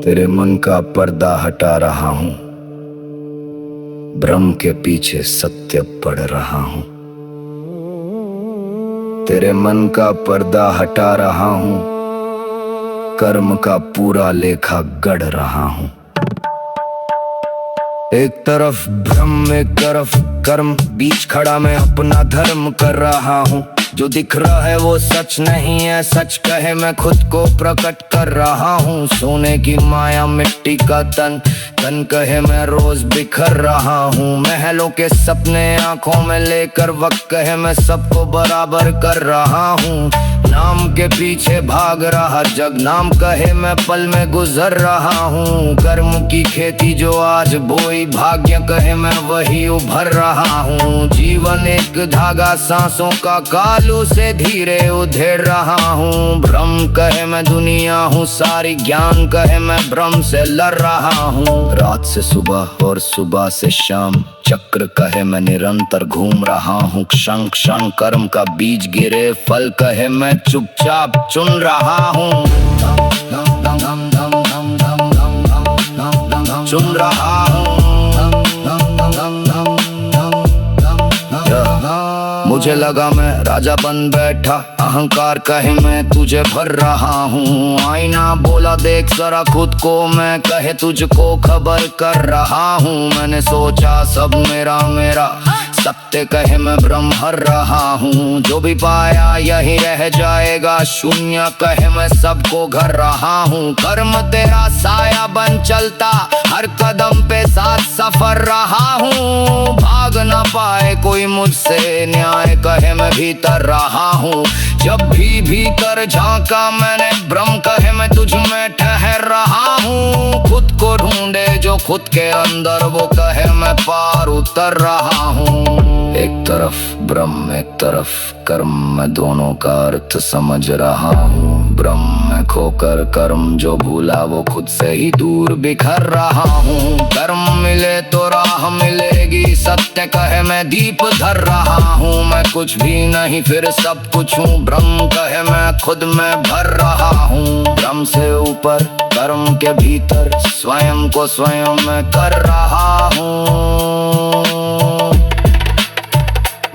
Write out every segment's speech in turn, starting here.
तेरे मन का पर्दा हटा रहा हूँ, भ्रम के पीछे सत्य पढ़ रहा हूँ। तेरे मन का पर्दा हटा रहा हूँ, कर्म का पूरा लेखा गढ़ रहा हूँ। एक तरफ भ्रम एक तरफ कर्म, बीच खड़ा मैं अपना धर्म कर रहा हूँ। जो दिख रहा है वो सच नहीं है, सच कहे मैं खुद को प्रकट कर रहा हूँ। सोने की माया मिट्टी का तन, तन कहे मैं रोज बिखर रहा हूँ। महलों के सपने आंखों में लेकर वक्त कहे मैं सबको बराबर कर रहा हूँ। नाम के पीछे भाग रहा जग, नाम कहे मैं पल में गुजर रहा हूँ। कर्म की खेती जो आज बोई, भाग्य कहे मैं वही उभर रहा हूँ। जीवन एक धागा सांसों का, कालू से धीरे उधेड़ रहा हूँ। भ्रम कहे मैं दुनिया हूँ सारी, ज्ञान कहे मैं भ्रम से लड़ रहा हूँ। रात से सुबह और सुबह से शाम, चक्र कहे मैं निरंतर घूम रहा हूँ। क्षण क्षण कर्म का बीज गिरे, फल कहे मैं चुपचाप चुन रहा हूँ। चुन रहा हूँ। मुझे लगा मैं राजा बन बैठा, अहंकार कहे मैं तुझे भर रहा हूँ। आईना बोला देख जरा खुद को, मैं कहे तुझको खबर कर रहा हूँ। मैंने सोचा सब मेरा मेरा, सत्य कहे मैं भ्रम हर रहा हूँ। जो भी पाया यही रह जाएगा, शून्य कहे मैं सबको घर रहा हूँ। कर्म तेरा साया बन चलता, हर कदम पे साथ सफर रहा हूँ। भाग ना पाए कोई मुझसे, न्याय कहे मैं भीतर रहा हूँ। जब भी भीतर झांका मैंने, भ्रम कहे मैं तुझ में ठहर रहा हूँ। खुद को ढूंढे जो खुद के अंदर, वो कहे मैं पार उतर रहा हूँ। एक तरफ ब्रह्म एक तरफ कर्म, मैं दोनों का अर्थ समझ रहा हूँ। ब्रह्म में खोकर कर्म जो भूला, वो खुद से ही दूर बिखर रहा हूँ। कर्म मिले तो राह मिलेगी, सत्य कहे मैं दीप धर रहा हूँ। मैं कुछ भी नहीं फिर सब कुछ हूँ, ब्रह्म कहे मैं खुद में भर रहा हूँ। ब्रह्म से ऊपर कर्म के भीतर, स्वयं को स्वयं मैं कर रहा हूँ।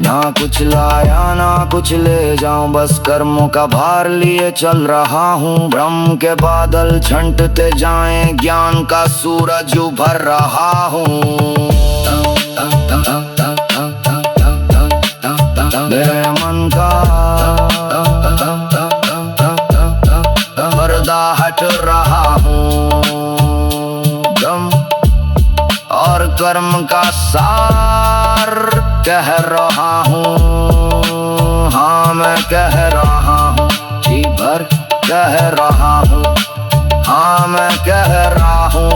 ना कुछ लाया ना कुछ ले जाऊं, बस कर्मों का भार लिए चल रहा हूँ। ब्रह्म के बादल छंटते जाएं, ज्ञान का सूरज उभर रहा हूँ। मेरे मन का पर्दा हट रहा हूँ, ब्रह्म और कर्म का सार कह रहा हूँ। हाँ मैं कह रहा हूँ, जी भर कह रहा हूँ। हाँ मैं कह रहा हूँ,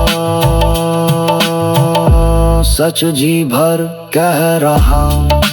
सच जी भर कह रहा हूँ।